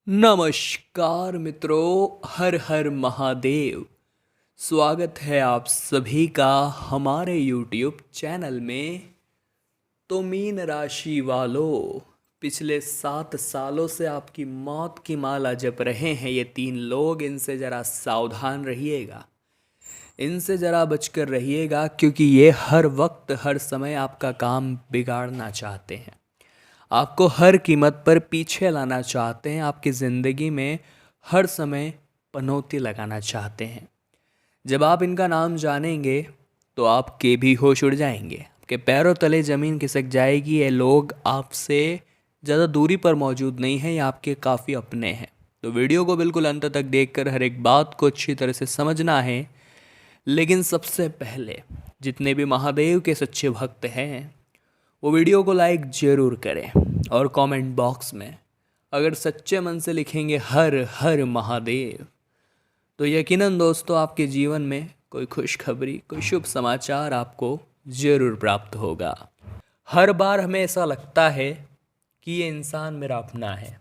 नमस्कार मित्रों, हर हर महादेव। स्वागत है आप सभी का हमारे YouTube चैनल में। तो मीन राशि वालों, पिछले 7 सालों से आपकी मौत की माला जप रहे हैं ये 3 लोग। इनसे ज़रा सावधान रहिएगा, इनसे ज़रा बचकर रहिएगा, क्योंकि ये हर वक्त हर समय आपका काम बिगाड़ना चाहते हैं, आपको हर कीमत पर पीछे लाना चाहते हैं, आपकी ज़िंदगी में हर समय पनौती लगाना चाहते हैं। जब आप इनका नाम जानेंगे तो आपके भी होश उड़ जाएंगे, आपके पैरों तले ज़मीन खिसक जाएगी। ये लोग आपसे ज़्यादा दूरी पर मौजूद नहीं हैं, ये आपके काफ़ी अपने हैं। तो वीडियो को बिल्कुल अंत तक देखकर हर एक बात को अच्छी तरह से समझना है। लेकिन सबसे पहले जितने भी महादेव के सच्चे भक्त हैं वो वीडियो को लाइक ज़रूर करें, और कमेंट बॉक्स में अगर सच्चे मन से लिखेंगे हर हर महादेव, तो यकीनन दोस्तों आपके जीवन में कोई खुशखबरी, कोई शुभ समाचार आपको ज़रूर प्राप्त होगा। हर बार हमें ऐसा लगता है कि ये इंसान मेरा अपना है,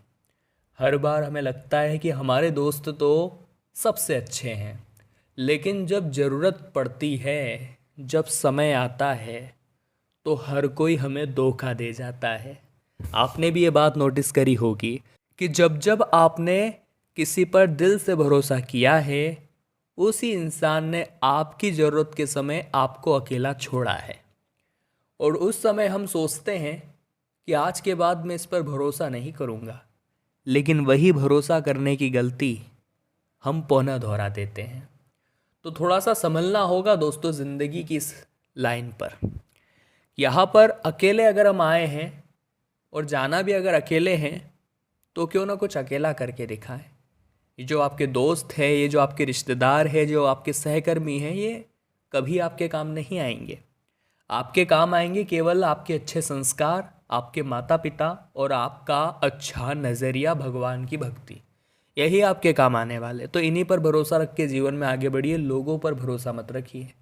हर बार हमें लगता है कि हमारे दोस्त तो सबसे अच्छे हैं, लेकिन जब ज़रूरत पड़ती है, जब समय आता है, तो हर कोई हमें धोखा दे जाता है। आपने भी ये बात नोटिस करी होगी कि जब जब आपने किसी पर दिल से भरोसा किया है, उसी इंसान ने आपकी ज़रूरत के समय आपको अकेला छोड़ा है। और उस समय हम सोचते हैं कि आज के बाद मैं इस पर भरोसा नहीं करूँगा, लेकिन वही भरोसा करने की गलती हम पौना दोहरा देते हैं। तो थोड़ा सा संभलना होगा दोस्तों ज़िंदगी की इस लाइन पर। यहाँ पर अकेले अगर हम आए हैं और जाना भी अगर अकेले हैं, तो क्यों ना कुछ अकेला करके दिखाएं। ये जो आपके दोस्त है, ये जो आपके रिश्तेदार है, जो आपके सहकर्मी हैं, ये कभी आपके काम नहीं आएंगे। आपके काम आएंगे केवल आपके अच्छे संस्कार, आपके माता पिता और आपका अच्छा नज़रिया, भगवान की भक्ति, यही आपके काम आने वाले। तो इन्हीं पर भरोसा रख के जीवन में आगे बढ़िए, लोगों पर भरोसा मत रखिए,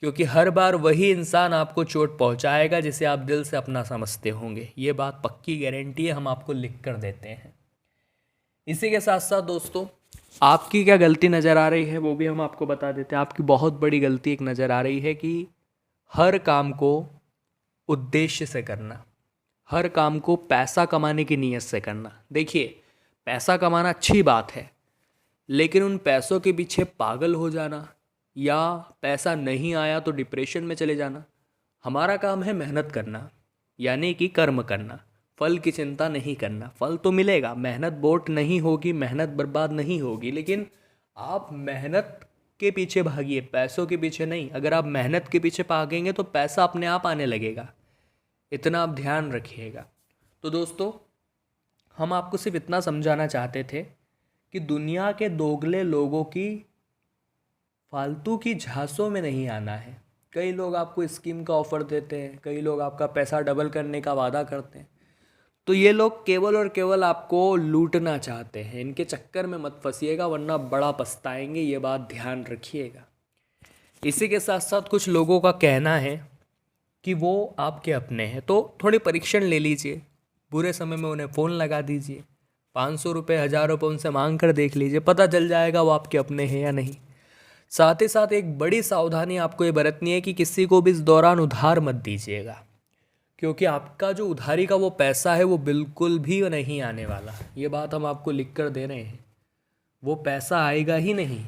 क्योंकि हर बार वही इंसान आपको चोट पहुंचाएगा जिसे आप दिल से अपना समझते होंगे। ये बात पक्की गारंटी है, हम आपको लिख कर देते हैं। इसी के साथ साथ दोस्तों, आपकी क्या गलती नज़र आ रही है वो भी हम आपको बता देते हैं। आपकी बहुत बड़ी गलती एक नज़र आ रही है कि हर काम को उद्देश्य से करना, हर काम को पैसा कमाने की नीयत से करना। देखिए, पैसा कमाना अच्छी बात है, लेकिन उन पैसों के पीछे पागल हो जाना, या पैसा नहीं आया तो डिप्रेशन में चले जाना। हमारा काम है मेहनत करना, यानी कि कर्म करना, फल की चिंता नहीं करना। फल तो मिलेगा, मेहनत बोट नहीं होगी, मेहनत बर्बाद नहीं होगी, लेकिन आप मेहनत के पीछे भागिए, पैसों के पीछे नहीं। अगर आप मेहनत के पीछे भागेंगे तो पैसा अपने आप आने लगेगा, इतना आप ध्यान रखिएगा। तो दोस्तों, हम आपको सिर्फ इतना समझाना चाहते थे कि दुनिया के दोगले लोगों की फालतू की झांसों में नहीं आना है। कई लोग आपको स्कीम का ऑफ़र देते हैं, कई लोग आपका पैसा डबल करने का वादा करते हैं, तो ये लोग केवल और केवल आपको लूटना चाहते हैं। इनके चक्कर में मत फंसिएगा, वरना बड़ा पछताएंगे, ये बात ध्यान रखिएगा। इसी के साथ साथ कुछ लोगों का कहना है कि वो आपके अपने हैं, तो थोड़ी परीक्षण ले लीजिए। बुरे समय में उन्हें फ़ोन लगा दीजिए, 500 रुपये, 1000 रुपये उनसे मांग कर देख लीजिए, पता चल जाएगा वो आपके अपने हैं या नहीं। साथ ही साथ एक बड़ी सावधानी आपको ये बरतनी है कि किसी को भी इस दौरान उधार मत दीजिएगा, क्योंकि आपका जो उधारी का वो पैसा है वो बिल्कुल भी नहीं आने वाला। ये बात हम आपको लिख कर दे रहे हैं, वो पैसा आएगा ही नहीं,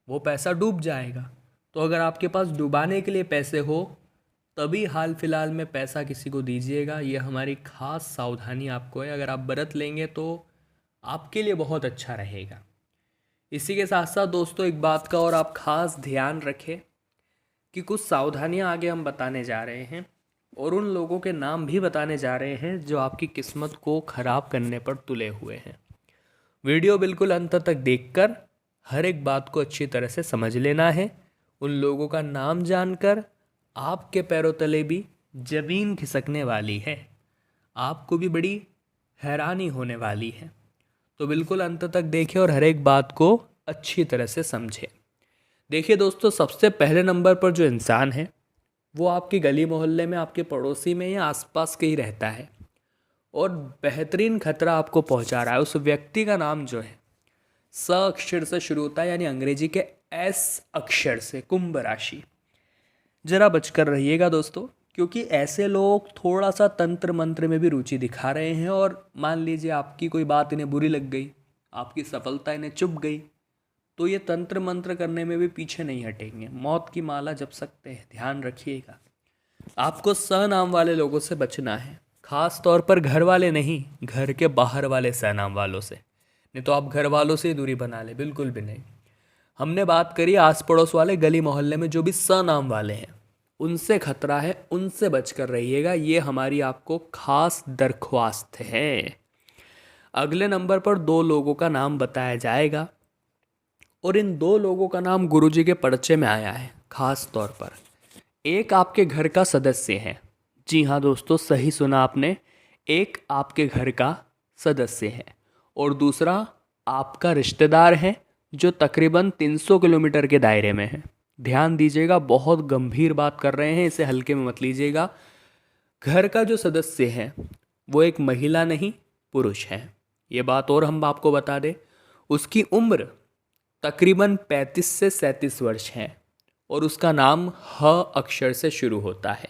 वो पैसा डूब जाएगा। तो अगर आपके पास डुबाने के लिए पैसे हो, तभी हाल फिलहाल में पैसा किसी को दीजिएगा। ये हमारी खास सावधानी आपको है, अगर आप बरत लेंगे तो आपके लिए बहुत अच्छा रहेगा। इसी के साथ साथ दोस्तों, एक बात का और आप खास ध्यान रखें कि कुछ सावधानियां आगे हम बताने जा रहे हैं, और उन लोगों के नाम भी बताने जा रहे हैं जो आपकी किस्मत को ख़राब करने पर तुले हुए हैं। वीडियो बिल्कुल अंत तक देखकर हर एक बात को अच्छी तरह से समझ लेना है। उन लोगों का नाम जानकर आपके पैरों तले भी ज़मीन खिसकने वाली है, आपको भी बड़ी हैरानी होने वाली है। तो बिल्कुल अंत तक देखें और हर एक बात को अच्छी तरह से समझें। देखिए दोस्तों, सबसे पहले नंबर पर जो इंसान है वो आपकी गली मोहल्ले में, आपके पड़ोसी में या आसपास के ही रहता है, और बेहतरीन खतरा आपको पहुंचा रहा है। उस व्यक्ति का नाम जो है स अक्षर से शुरू होता है, यानी अंग्रेजी के एस अक्षर से, कुंभ राशि। जरा बचकर रहिएगा दोस्तों, क्योंकि ऐसे लोग थोड़ा सा तंत्र मंत्र में भी रुचि दिखा रहे हैं, और मान लीजिए आपकी कोई बात इन्हें बुरी लग गई, आपकी सफलता इन्हें चुभ गई, तो ये तंत्र मंत्र करने में भी पीछे नहीं हटेंगे, मौत की माला जप सकते हैं। ध्यान रखिएगा, आपको स नाम वाले लोगों से बचना है, खास तौर पर घर वाले नहीं, घर के बाहर वाले स नाम वालों से। नहीं तो आप घर वालों से ही दूरी बना ले, बिल्कुल भी नहीं। हमने बात करी आस पड़ोस वाले, गली मोहल्ले में जो भी स नाम वाले हैं उनसे खतरा है, उनसे बचकर रहिएगा, ये हमारी आपको खास दरख्वास्त है। अगले नंबर पर 2 लोगों का नाम बताया जाएगा, और इन 2 लोगों का नाम गुरुजी के पर्चे में आया है खास तौर पर। एक आपके घर का सदस्य है, जी हाँ दोस्तों, सही सुना आपने, एक आपके घर का सदस्य है, और दूसरा आपका रिश्तेदार है जो तकरीबन 300 किलोमीटर के दायरे में है। ध्यान दीजिएगा, बहुत गंभीर बात कर रहे हैं, इसे हल्के में मत लीजिएगा। घर का जो सदस्य है वो एक महिला नहीं, पुरुष है। ये बात और हम आपको बता दें, उसकी उम्र तकरीबन 35 से 37 वर्ष है, और उसका नाम ह अक्षर से शुरू होता है।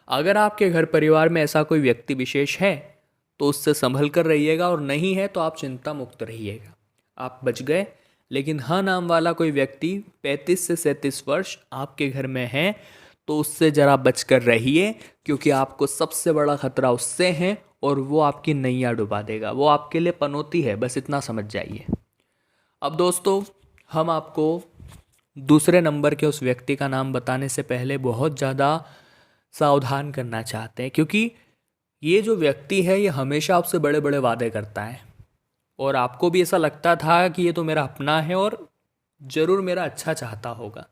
अगर आपके घर परिवार में ऐसा कोई व्यक्ति विशेष है तो उससे संभल कर रहिएगा, और नहीं है तो आप चिंता मुक्त रहिएगा, आप बच गए। लेकिन ह नाम वाला कोई व्यक्ति 35 से 37 वर्ष आपके घर में है तो उससे ज़रा बचकर रहिए, क्योंकि आपको सबसे बड़ा खतरा उससे है, और वो आपकी नैया डुबा देगा, वो आपके लिए पनौती है, बस इतना समझ जाइए। अब दोस्तों, हम आपको दूसरे नंबर के उस व्यक्ति का नाम बताने से पहले बहुत ज़्यादा सावधान करना चाहते हैं, क्योंकि ये जो व्यक्ति है ये हमेशा आपसे बड़े बड़े वादे करता है, और आपको भी ऐसा लगता था कि ये तो मेरा अपना है और ज़रूर मेरा अच्छा चाहता होगा,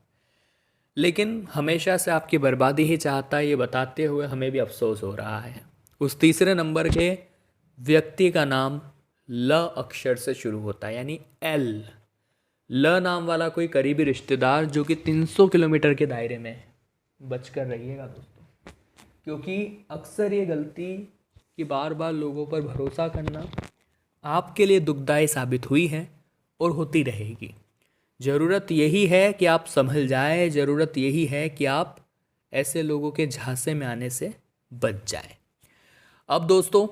लेकिन हमेशा से आपकी बर्बादी ही चाहता है। ये बताते हुए हमें भी अफसोस हो रहा है। उस तीसरे नंबर के व्यक्ति का नाम ल अक्षर से शुरू होता है, यानी एल। ल नाम वाला कोई करीबी रिश्तेदार जो कि 300 किलोमीटर के दायरे में है, बचकर रहिएगा दोस्तों, क्योंकि अक्सर ये गलती कि बार बार लोगों पर भरोसा करना आपके लिए दुखदायी साबित हुई है और होती रहेगी। ज़रूरत यही है कि आप संभल जाएं, ज़रूरत यही है कि आप ऐसे लोगों के झांसे में आने से बच जाएं। अब दोस्तों,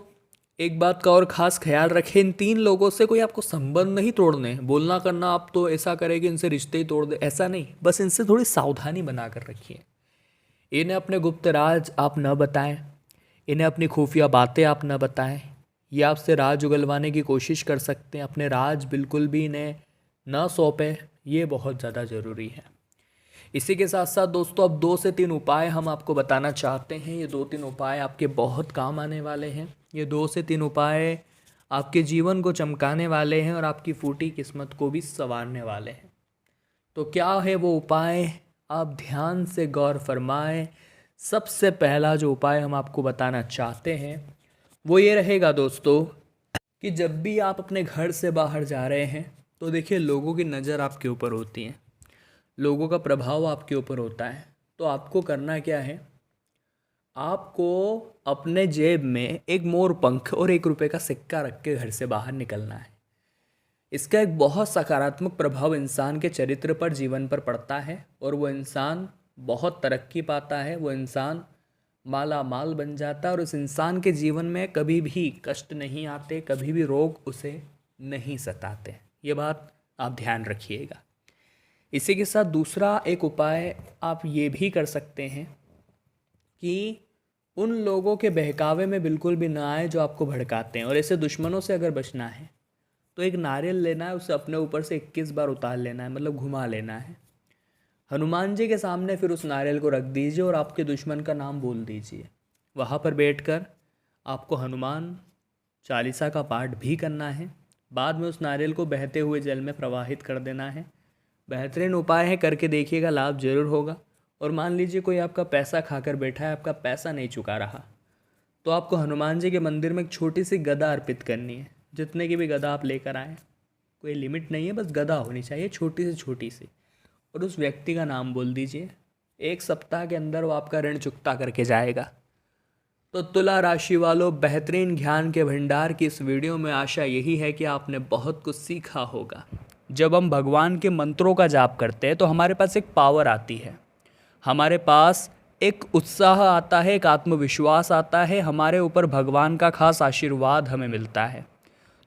एक बात का और ख़ास ख्याल रखें, इन 3 लोगों से कोई आपको संबंध नहीं तोड़ने, बोलना करना आप तो ऐसा करें कि इनसे रिश्ते ही तोड़ दे, ऐसा नहीं, बस इनसे थोड़ी सावधानी बना कर रखिए। इन्हें अपने गुप्त राज आप न बताएं, इन्हें अपनी खुफिया बातें आप न बताएं। ये आपसे राज उगलवाने की कोशिश कर सकते हैं, अपने राज बिल्कुल भी इन्हें न सौंपें, ये बहुत ज़्यादा ज़रूरी है। इसी के साथ साथ दोस्तों, अब 2 से 3 उपाय हम आपको बताना चाहते हैं। ये 2-3 उपाय आपके बहुत काम आने वाले हैं। ये 2 से 3 उपाय आपके जीवन को चमकाने वाले हैं और आपकी फूटी किस्मत को भी संवारने वाले हैं। तो क्या है वो उपाय, आप ध्यान से गौर फरमाएं। सबसे पहला जो उपाय हम आपको बताना चाहते हैं वो ये रहेगा दोस्तों, कि जब भी आप अपने घर से बाहर जा रहे हैं तो देखिए, लोगों की नज़र आपके ऊपर होती है, लोगों का प्रभाव आपके ऊपर होता है। तो आपको करना क्या है, आपको अपने जेब में एक मोर पंख और 1 रुपये का सिक्का रख के घर से बाहर निकलना है। इसका एक बहुत सकारात्मक प्रभाव इंसान के चरित्र पर, जीवन पर पड़ता है, और वो इंसान बहुत तरक्की पाता है, वो इंसान माला माल बन जाता है, और उस इंसान के जीवन में कभी भी कष्ट नहीं आते, कभी भी रोग उसे नहीं सताते। ये बात आप ध्यान रखिएगा। इसी के साथ दूसरा एक उपाय आप ये भी कर सकते हैं कि उन लोगों के बहकावे में बिल्कुल भी ना आए जो आपको भड़काते हैं, और ऐसे दुश्मनों से अगर बचना है तो एक नारियल लेना है, उसे अपने ऊपर से 21 बार उतार लेना है, मतलब घुमा लेना है। हनुमान जी के सामने फिर उस नारियल को रख दीजिए और आपके दुश्मन का नाम बोल दीजिए। वहाँ पर बैठकर आपको हनुमान चालीसा का पाठ भी करना है। बाद में उस नारियल को बहते हुए जल में प्रवाहित कर देना है। बेहतरीन उपाय है, करके देखिएगा, लाभ जरूर होगा। और मान लीजिए कोई आपका पैसा खाकर बैठा है, आपका पैसा नहीं चुका रहा, तो आपको हनुमान जी के मंदिर में एक छोटी सी गदा अर्पित करनी है। जितने की भी गदा आप लेकर आएँ, कोई लिमिट नहीं है, बस गदा होनी चाहिए छोटी से छोटी सी, और उस व्यक्ति का नाम बोल दीजिए। 1 सप्ताह के अंदर वो आपका ऋण चुकता करके जाएगा। तो तुला राशि वालों, बेहतरीन ज्ञान के भंडार की इस वीडियो में आशा यही है कि आपने बहुत कुछ सीखा होगा। जब हम भगवान के मंत्रों का जाप करते हैं तो हमारे पास एक पावर आती है, हमारे पास एक उत्साह आता है, एक आत्मविश्वास आता है, हमारे ऊपर भगवान का खास आशीर्वाद हमें मिलता है।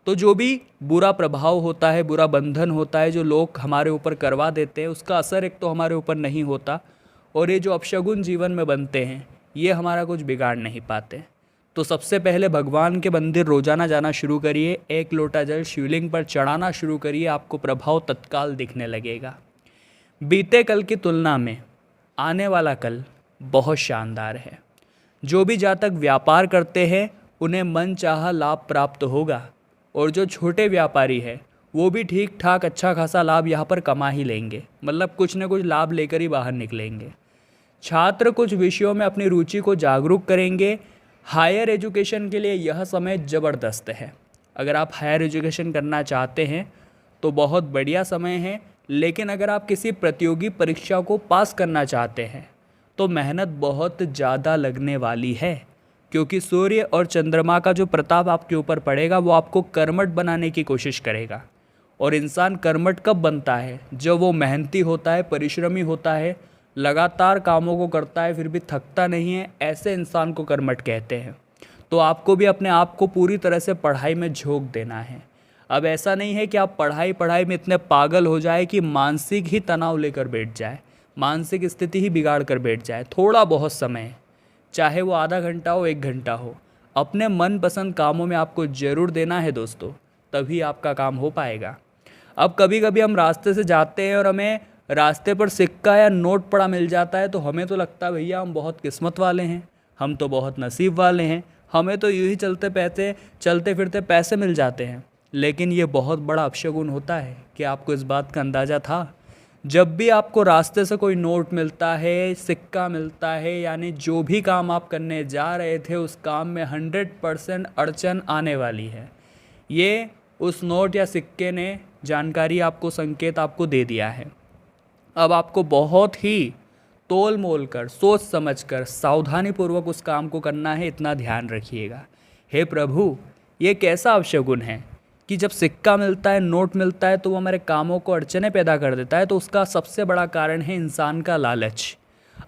तो जो भी बुरा प्रभाव होता है, बुरा बंधन होता है जो लोग हमारे ऊपर करवा देते हैं, उसका असर एक तो हमारे ऊपर नहीं होता, और ये जो अपशगुन जीवन में बनते हैं ये हमारा कुछ बिगाड़ नहीं पाते। तो सबसे पहले भगवान के मंदिर रोजाना जाना शुरू करिए, एक लोटा जल शिवलिंग पर चढ़ाना शुरू करिए, आपको प्रभाव तत्काल दिखने लगेगा। बीते कल की तुलना में आने वाला कल बहुत शानदार है। जो भी जातक व्यापार करते हैं उन्हें मन चाहा लाभ प्राप्त होगा, और जो छोटे व्यापारी है वो भी ठीक ठाक अच्छा खासा लाभ यहाँ पर कमा ही लेंगे, मतलब कुछ न कुछ लाभ लेकर ही बाहर निकलेंगे। छात्र कुछ विषयों में अपनी रुचि को जागरूक करेंगे। हायर एजुकेशन के लिए यह समय ज़बरदस्त है। अगर आप हायर एजुकेशन करना चाहते हैं तो बहुत बढ़िया समय है, लेकिन अगर आप किसी प्रतियोगी परीक्षा को पास करना चाहते हैं तो मेहनत बहुत ज़्यादा लगने वाली है, क्योंकि सूर्य और चंद्रमा का जो प्रताप आपके ऊपर पड़ेगा वो आपको कर्मठ बनाने की कोशिश करेगा। और इंसान कर्मठ कब बनता है? जब वो मेहनती होता है, परिश्रमी होता है, लगातार कामों को करता है फिर भी थकता नहीं है, ऐसे इंसान को कर्मठ कहते हैं। तो आपको भी अपने आप को पूरी तरह से पढ़ाई में झोंक देना है। अब ऐसा नहीं है कि आप पढ़ाई में इतने पागल हो जाए कि मानसिक ही तनाव लेकर बैठ जाए, मानसिक स्थिति ही बिगाड़ कर बैठ जाए। थोड़ा बहुत समय, चाहे वो आधा घंटा हो, 1 घंटा हो, अपने मनपसंद कामों में आपको ज़रूर देना है दोस्तों, तभी आपका काम हो पाएगा। अब कभी कभी हम रास्ते से जाते हैं और हमें रास्ते पर सिक्का या नोट पड़ा मिल जाता है तो हमें तो लगता है भैया हम बहुत किस्मत वाले हैं, हम तो बहुत नसीब वाले हैं, हमें तो यूँ ही चलते फिरते पैसे मिल जाते हैं। लेकिन ये बहुत बड़ा अपशगुन होता है। कि आपको इस बात का अंदाज़ा था? जब भी आपको रास्ते से कोई नोट मिलता है, सिक्का मिलता है, यानी जो भी काम आप करने जा रहे थे उस काम में 100% अड़चन आने वाली है। ये उस नोट या सिक्के ने जानकारी आपको, संकेत आपको दे दिया है। अब आपको बहुत ही तोल मोल कर, सोच समझ कर, सावधानीपूर्वक उस काम को करना है, इतना ध्यान रखिएगा। हे प्रभु, ये कैसा अपशगुन है कि जब सिक्का मिलता है, नोट मिलता है तो वो हमारे कामों को अड़चने पैदा कर देता है। तो उसका सबसे बड़ा कारण है इंसान का लालच।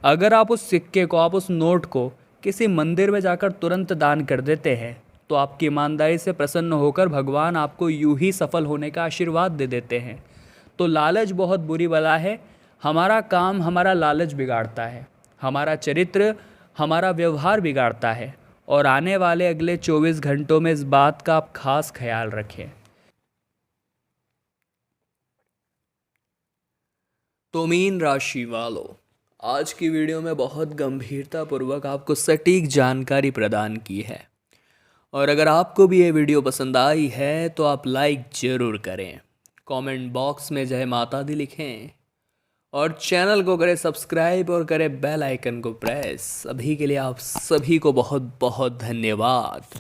अगर आप उस सिक्के को, आप उस नोट को किसी मंदिर में जाकर तुरंत दान कर देते हैं तो आपकी ईमानदारी से प्रसन्न होकर भगवान आपको यूं ही सफल होने का आशीर्वाद दे देते हैं। तो लालच बहुत बुरी बला है। हमारा काम हमारा लालच बिगाड़ता है, हमारा चरित्र, हमारा व्यवहार बिगाड़ता है। और आने वाले अगले 24 घंटों में इस बात का आप खास ख्याल रखें। तो मीन राशि वालों, आज की वीडियो में बहुत गंभीरतापूर्वक आपको सटीक जानकारी प्रदान की है, और अगर आपको भी ये वीडियो पसंद आई है तो आप लाइक ज़रूर करें, कमेंट बॉक्स में जय माता दी लिखें, और चैनल को करें सब्सक्राइब और करें बेल आइकन को प्रेस। अभी के लिए आप सभी को बहुत बहुत धन्यवाद।